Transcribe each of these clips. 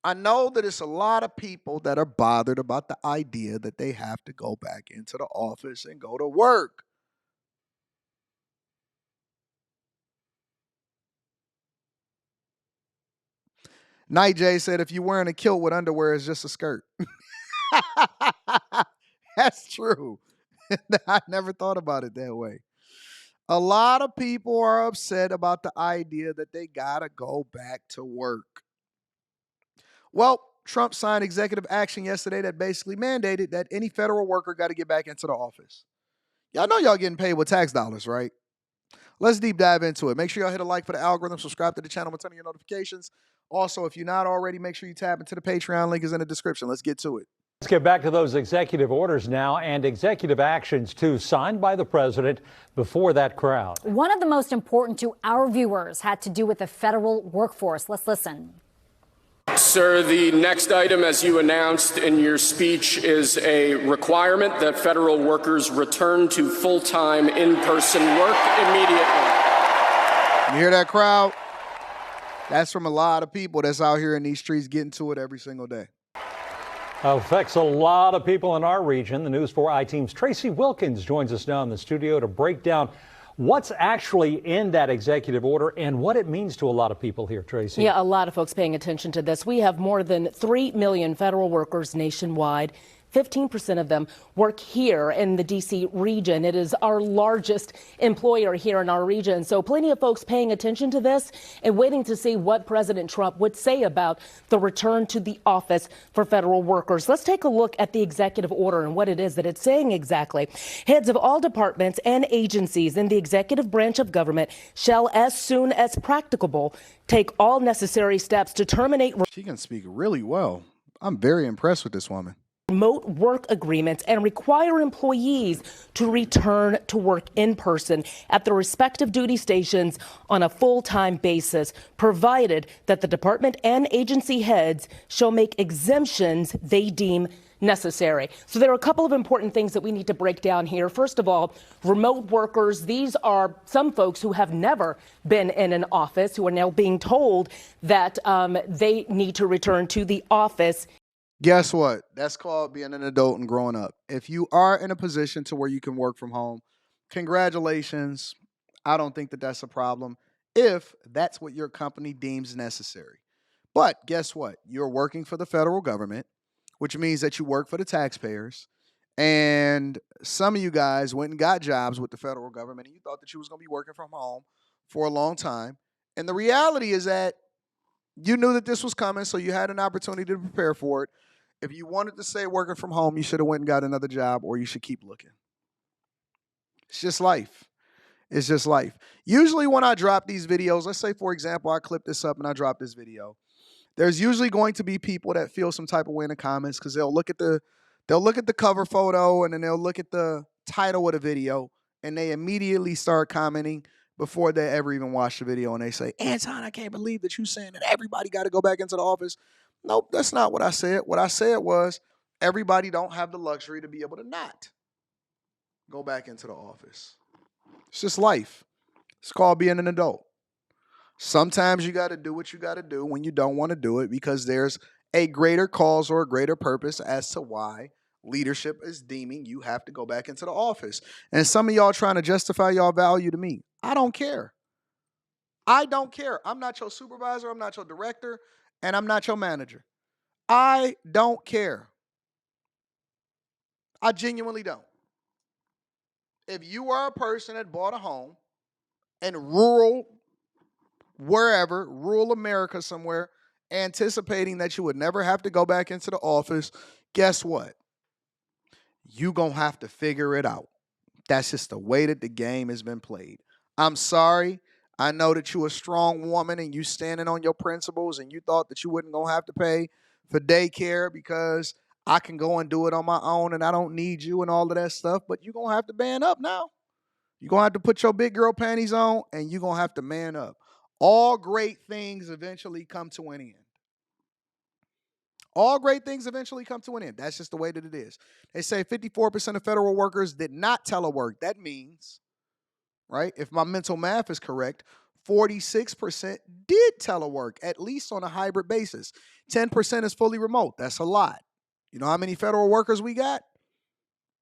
I know that it's a lot of people that are bothered about the idea that they have to go back into the office and go to work. Night J said if you're wearing a kilt with underwear, it's just a skirt. That's true. I never thought about it that way. A lot of people are upset about the idea that they gotta go back to work. Well, Trump signed executive action yesterday that basically mandated that any federal worker got to get back into the office. Y'all know y'all getting paid with tax dollars, right? Let's deep dive into it. Make sure y'all hit a like for the algorithm, subscribe to the channel, and turn on your notifications. Also, if you're not already, make sure you tap into the Patreon. Link is in the description. Let's get to it. Let's get back to those executive orders now and executive actions, too, signed by the president before that crowd. One of the most important to our viewers had to do with the federal workforce. Let's listen. Sir, the next item, as you announced in your speech, is a requirement that federal workers return to full-time in-person work immediately. You hear that crowd? That's from a lot of people that's out here in these streets getting to it every single day. Affects a lot of people in our region. The News 4 I-Team's Tracy Wilkins joins us now in the studio to break down what's actually in that executive order and what it means to a lot of people here, Tracy. Yeah, a lot of folks paying attention to this. We have more than 3 million federal workers nationwide. 15% of them work here in the D.C. region. It is our largest employer here in our region. So plenty of folks paying attention to this and waiting to see what President Trump would say about the return to the office for federal workers. Let's take a look at the executive order and what it is that it's saying exactly. Heads of all departments and agencies in the executive branch of government shall, as soon as practicable, take all necessary steps to terminate. She can speak really well. I'm very impressed with this woman. Remote work agreements and require employees to return to work in person at their respective duty stations on a full-time basis, provided that the department and agency heads shall make exemptions they deem necessary. So there are a couple of important things that we need to break down here. First of all, remote workers, these are some folks who have never been in an office who are now being told that they need to return to the office. Guess what? That's called being an adult and growing up. If you are in a position to where you can work from home, congratulations. I don't think that that's a problem if that's what your company deems necessary. But guess what? You're working for the federal government, which means that you work for the taxpayers. And some of you guys went and got jobs with the federal government and you thought that you was going to be working from home for a long time. And the reality is that you knew that this was coming, so you had an opportunity to prepare for it. If you wanted to stay working from home, you should have went and got another job, or you should keep looking. It's just life. It's just life. Usually when I drop these videos, let's say, for example, I clip this up and I drop this video, there's usually going to be people that feel some type of way in the comments because they'll look at the cover photo and then they'll look at the title of the video and they immediately start commenting before they ever even watch the video, and they say, Anton, I can't believe that you're saying that everybody got to go back into the office. Nope, that's not what I said. What I said was everybody don't have the luxury to be able to not go back into the office. It's just life. It's called being an adult. Sometimes you got to do what you got to do when you don't want to do it because there's a greater cause or a greater purpose as to why leadership is deeming you have to go back into the office. And some of y'all trying to justify y'all value to me. I don't care. I don't care. I'm not your supervisor. I'm not your director. And I'm not your manager. I don't care. I genuinely don't. If you are a person that bought a home in rural America somewhere, anticipating that you would never have to go back into the office, guess what? You're going to have to figure it out. That's just the way that the game has been played. I'm sorry. I know that you're a strong woman and you standing on your principles and you thought that you wasn't going to have to pay for daycare because I can go and do it on my own and I don't need you and all of that stuff. But you're going to have to man up now. You're going to have to put your big girl panties on and you're going to have to man up. All great things eventually come to an end. All great things eventually come to an end. That's just the way that it is. They say 54% of federal workers did not telework. That means, right, if my mental math is correct, 46% did telework, at least on a hybrid basis. 10% is fully remote. That's a lot. You know how many federal workers we got?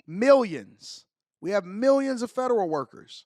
Millions. We have millions of federal workers.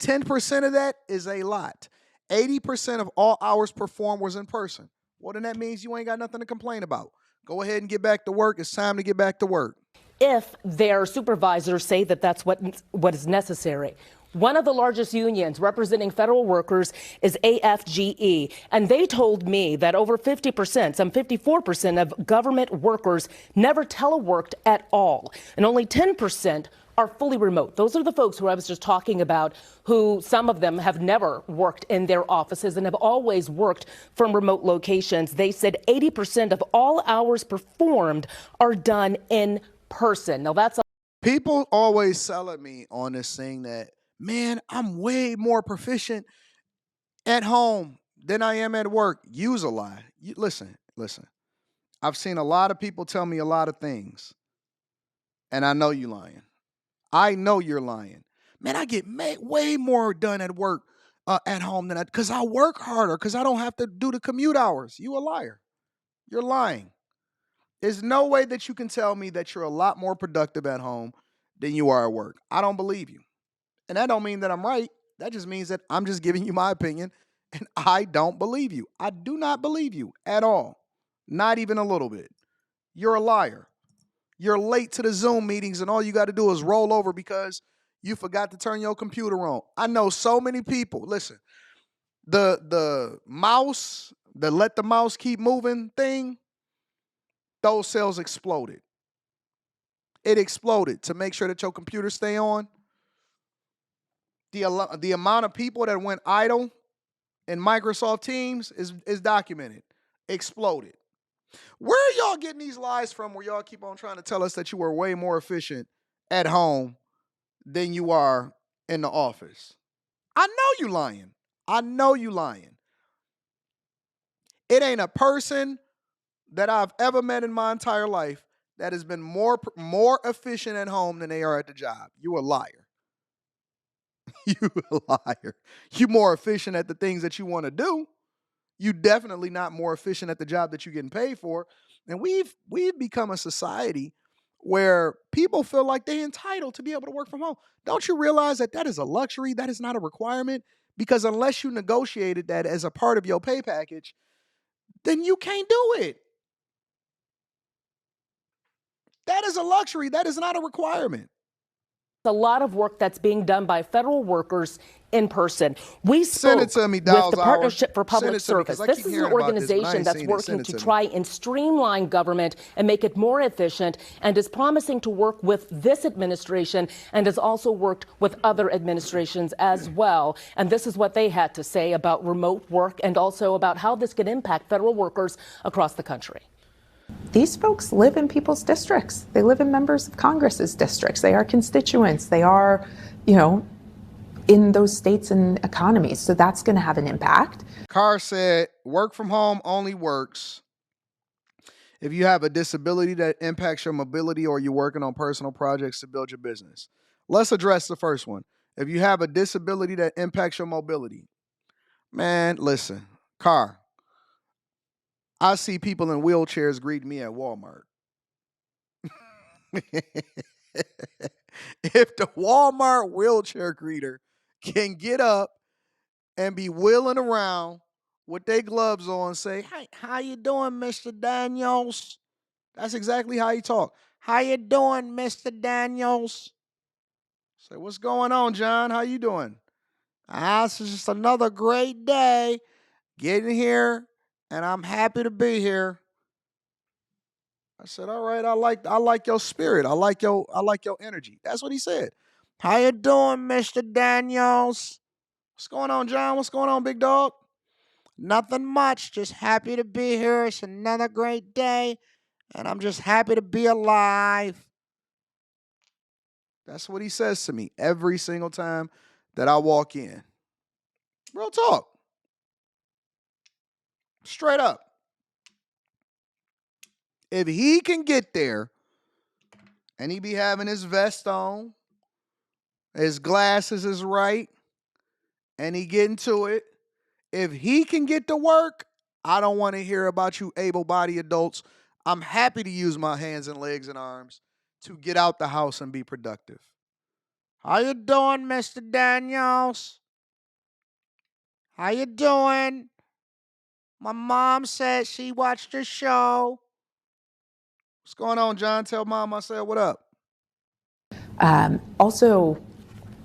10% of that is a lot. 80% of all hours performed was in person. Well, then that means you ain't got nothing to complain about. Go ahead and get back to work. It's time to get back to work. If their supervisors say that that's what is necessary. One of the largest unions representing federal workers is AFGE, and they told me that over 50%, some 54% of government workers never teleworked at all, and only 10% are fully remote. Those are the folks who I was just talking about, who some of them have never worked in their offices and have always worked from remote locations. They said 80% of all hours performed are done in person. Now, that's people always selling me on this thing that, man, I'm way more proficient at home than I am at work. Use a lie. Listen. I've seen a lot of people tell me a lot of things, and I know you lying. I know you're lying. Man, I get way more done at work at home than because I work harder, because I don't have to do the commute hours. You a liar. You're lying. There's no way that you can tell me that you're a lot more productive at home than you are at work. I don't believe you. And that don't mean that I'm right. That just means that I'm just giving you my opinion, and I don't believe you. I do not believe you at all. Not even a little bit. You're a liar. You're late to the Zoom meetings, and all you got to do is roll over because you forgot to turn your computer on. I know so many people. Listen, the mouse, the let the mouse keep moving thing, those cells exploded. It exploded to make sure that your computer stay on. The amount of people that went idle in Microsoft Teams is documented. Exploded. Where are y'all getting these lies from where y'all keep on trying to tell us that you are way more efficient at home than you are in the office? I know you lying. I know you lying. It ain't a person that I've ever met in my entire life that has been more efficient at home than they are at the job. You a liar. You a liar. You more efficient at the things that you want to do. You definitely not more efficient at the job that you're getting paid for. And we've become a society where people feel like they're entitled to be able to work from home. Don't you realize that that is a luxury? That is not a requirement. Because unless you negotiated that as a part of your pay package, then you can't do it. That is a luxury. That is not a requirement. a lot of work that's being done by federal workers in person. We Send spoke it to me, with Dow's the Hour. Partnership for Send Public it to me, 'cause Service. I This keep is an hearing about this, but I organization ain't that's seen it. working Send it to to me. try and streamline government and make it more efficient, and is promising to work with this administration and has also worked with other administrations as well. And this is what they had to say about remote work and also about how this could impact federal workers across the country. These folks live in people's districts. They live in members of Congress's districts. They are constituents. They are, in those states and economies. So that's going to have an impact. Carr said, work from home only works if you have a disability that impacts your mobility or you're working on personal projects to build your business. Let's address the first one. If you have a disability that impacts your mobility, man, listen, Carr, I see people in wheelchairs greet me at Walmart. If the Walmart wheelchair greeter can get up and be wheeling around with their gloves on, say, "Hey, how you doing, Mr. Daniels?" That's exactly how he talk. "How you doing, Mr. Daniels?" Say, "What's going on, John? How you doing?" This is just another great day getting here, and I'm happy to be here. I said, "All right, I like your spirit. I like your energy." That's what he said. "How you doing, Mr. Daniels?" "What's going on, John? What's going on, big dog?" "Nothing much. Just happy to be here. It's another great day, and I'm just happy to be alive." That's what he says to me every single time that I walk in. Real talk. Straight up. If he can get there and he be having his vest on, his glasses is right, and he getting to it. If he can get to work, I don't want to hear about you able-bodied adults. I'm happy to use my hands and legs and arms to get out the house and be productive. How you doing, Mr. Daniels? How you doing? My mom said she watched your show. What's going on, John? Tell mom I said what up. Also,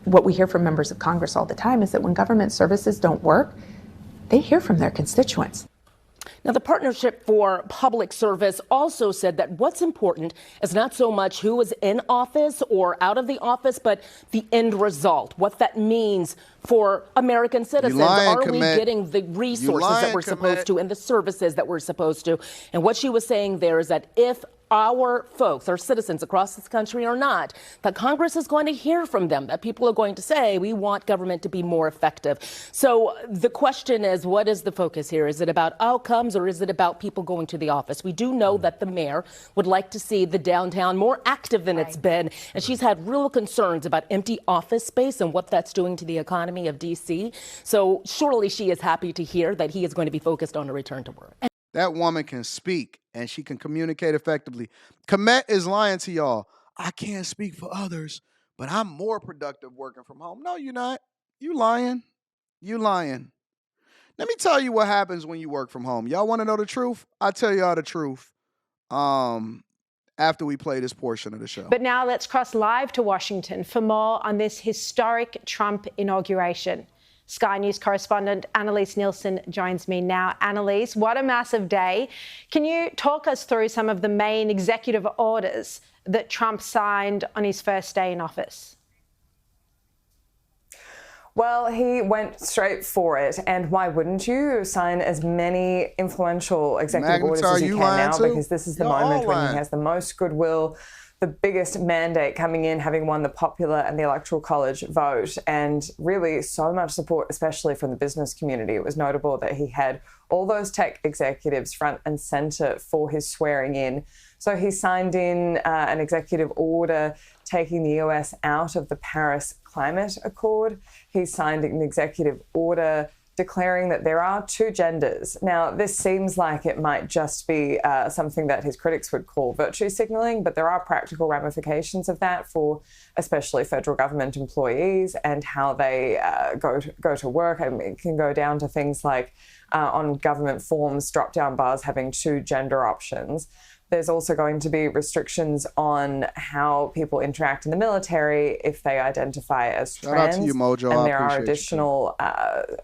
what we hear from members of Congress all the time is that when government services don't work, they hear from their constituents. Now, the Partnership for Public Service also said that what's important is not so much who is in office or out of the office, but the end result, what that means for American citizens. Are we getting the resources that we're supposed to and the services that we're supposed to? And what she was saying there is that if our folks, our citizens across this country are not, that Congress is going to hear from them, that people are going to say, we want government to be more effective. So the question is, what is the focus here? Is it about outcomes or is it about people going to the office? We do know that the mayor would like to see the downtown more active than it's been. And she's had real concerns about empty office space and what that's doing to the economy of D.C. So surely she is happy to hear that he is going to be focused on a return to work. That woman can speak and she can communicate effectively. Komet is lying to y'all. I can't speak for others, but I'm more productive working from home. No, you're not. You lying. You lying. Let me tell you what happens when you work from home. Y'all want to know the truth? I'll tell y'all the truth after we play this portion of the show. But now let's cross live to Washington for more on this historic Trump inauguration. Sky News correspondent Annalise Nielsen joins me now. Annalise, what a massive day. Can you talk us through some of the main executive orders that Trump signed on his first day in office? Well, he went straight for it, and why wouldn't you sign as many influential executive orders as you can now? Because this is the moment when he has the most goodwill, the biggest mandate coming in, having won the popular and the electoral college vote, and really so much support, especially from the business community. It was notable that he had all those tech executives front and center for his swearing in. So he signed in an executive order taking the US out of the Paris Climate Accord. He signed an executive order declaring that there are two genders. Now, this seems like it might just be something that his critics would call virtue signaling, but there are practical ramifications of that for especially federal government employees and how they go to work. I mean, it can go down to things like on government forms, drop-down bars having two gender options. There's also going to be restrictions on how people interact in the military if they identify as trans. Shout out to you, Mojo. And there are additional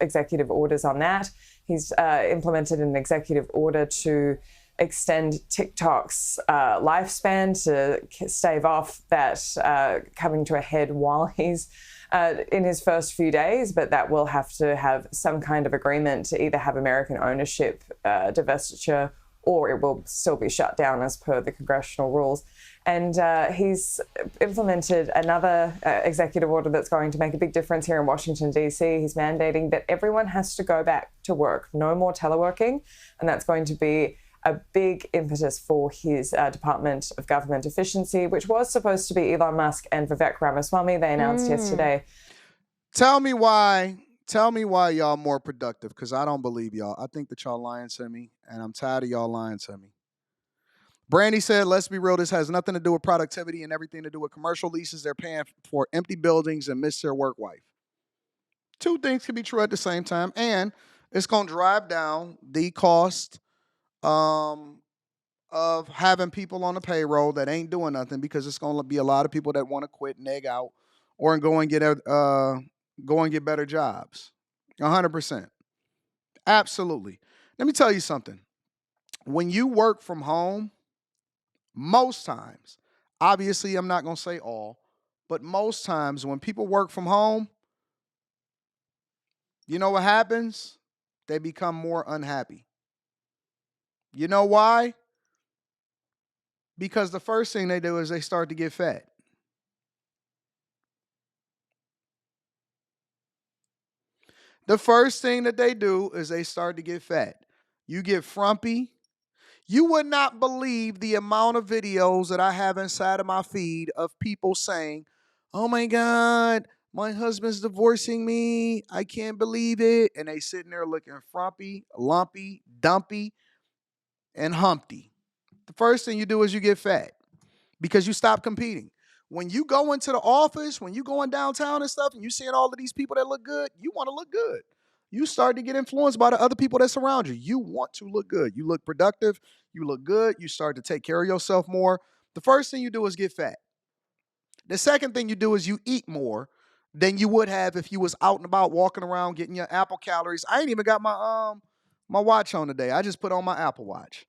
executive orders on that. He's implemented an executive order to extend TikTok's lifespan to stave off that coming to a head while he's in his first few days, but that will have to have some kind of agreement to either have American ownership, divestiture, or it will still be shut down as per the congressional rules. And he's implemented another executive order that's going to make a big difference here in Washington, D.C. He's mandating that everyone has to go back to work, no more teleworking, and that's going to be a big impetus for his Department of Government Efficiency, which was supposed to be Elon Musk and Vivek Ramaswamy. They announced yesterday. Tell me why y'all more productive, because I don't believe y'all. I think that y'all lying to me, and I'm tired of y'all lying to me. Brandy said, let's be real, this has nothing to do with productivity and everything to do with commercial leases. They're paying for empty buildings and miss their work wife. Two things can be true at the same time, and it's going to drive down the cost of having people on the payroll that ain't doing nothing, because it's going to be a lot of people that want to quit and egg out or go and get better jobs. 100%. Absolutely. Let me tell you something. When you work from home, most times, obviously I'm not going to say all, but most times when people work from home, you know what happens? They become more unhappy. You know why? Because the first thing they do is they start to get fat. The first thing that they do is they start to get fat. You get frumpy. You would not believe the amount of videos that I have inside of my feed of people saying, oh my God, My husband's divorcing me. I can't believe it. And they sitting there looking frumpy, lumpy, dumpy, and humpty. The first thing you do is you get fat because you stop competing. When you go into the office, when you going downtown and stuff, and you seeing all of these people that look good, you want to look good. You start to get influenced by the other people that surround you. You want to look good. You look productive. You look good. You start to take care of yourself more. The first thing you do is get fat. The second thing you do is you eat more than you would have if you was out and about walking around getting your Apple calories. I ain't even got my watch on today. I just put on my Apple Watch.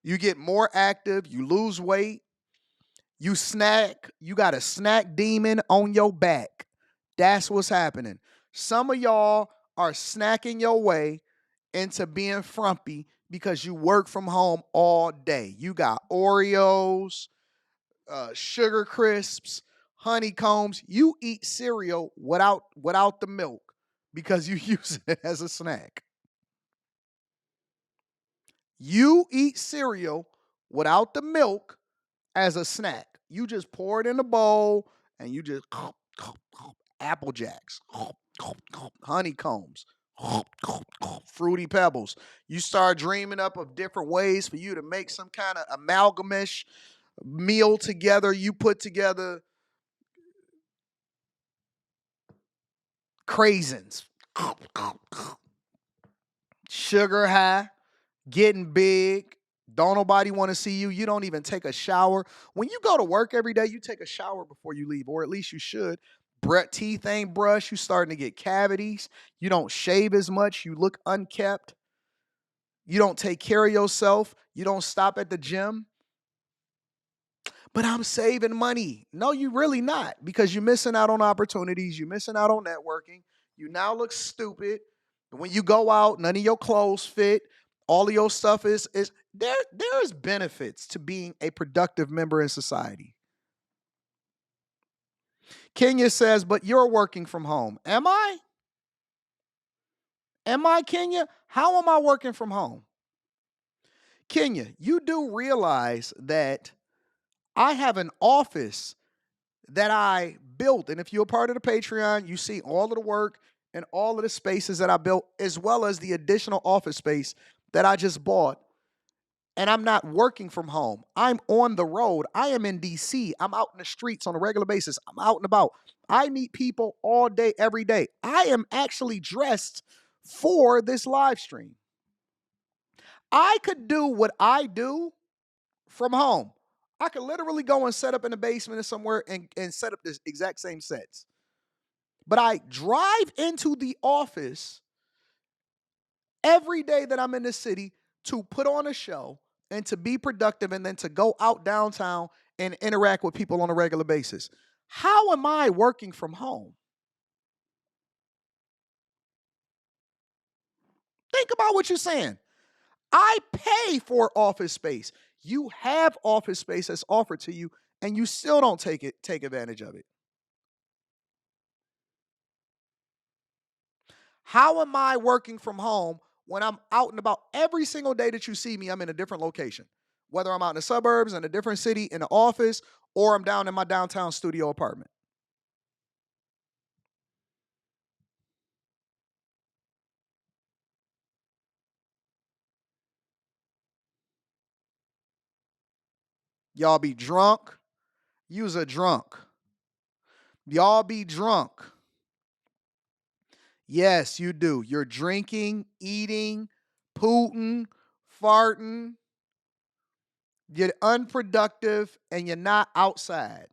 You get more active, you lose weight, you snack, you got a snack demon on your back. That's what's happening. Some of y'all are snacking your way into being frumpy because you work from home all day. You got Oreos, sugar crisps, honeycombs. You eat cereal without the milk because you use it as a snack. You eat cereal without the milk as a snack. You just pour it in a bowl and you just Apple Jacks, honeycombs, fruity pebbles. You start dreaming up of different ways for you to make some kind of amalgamish meal together. You put together craisins, sugar high, getting big. Don't nobody want to see you. You don't even take a shower. When you go to work every day, you take a shower before you leave, or at least you should. Teeth ain't brushed. You starting to get cavities. You don't shave as much. You look unkept. You don't take care of yourself. You don't stop at the gym. But I'm saving money. No, you really not, because you're missing out on opportunities. You're missing out on networking. You now look stupid. When you go out, none of your clothes fit. All of your stuff is there is benefits to being a productive member in society. Kenya says, but you're working from home. Am I? Am I, Kenya? How am I working from home? Kenya, you do realize that I have an office that I built. And if you're a part of the Patreon, you see all of the work and all of the spaces that I built, as well as the additional office space that I just bought. And I'm not working from home. I'm on the road. I am in DC. I'm out in the streets on a regular basis. I'm out and about. I meet people all day, every day. I am actually dressed for this live stream. I could do what I do from home. I could literally go and set up in the basement or somewhere and set up this exact same sets. But I drive into the office every day that I'm in the city to put on a show and to be productive and then to go out downtown and interact with people on a regular basis. How am I working from home? Think about what you're saying. I pay for office space. You have office space that's offered to you, and you still don't take advantage of it. How am I working from home when I'm out and about? Every single day that you see me, I'm in a different location. Whether I'm out in the suburbs, in a different city, in the office, or I'm down in my downtown studio apartment. Y'all be drunk. You's a drunk. Y'all be drunk. Yes, you do. You're drinking, eating, pooting, farting. You're unproductive and you're not outside.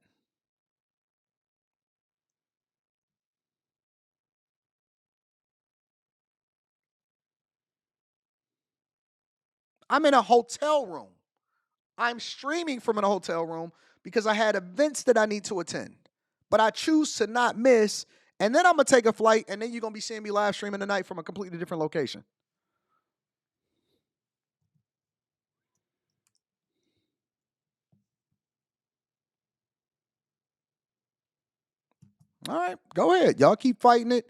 I'm in a hotel room. I'm streaming from a hotel room because I had events that I need to attend. But I choose to not miss, and then I'm going to take a flight, and then you're going to be seeing me live streaming tonight from a completely different location. All right, go ahead. Y'all keep fighting it.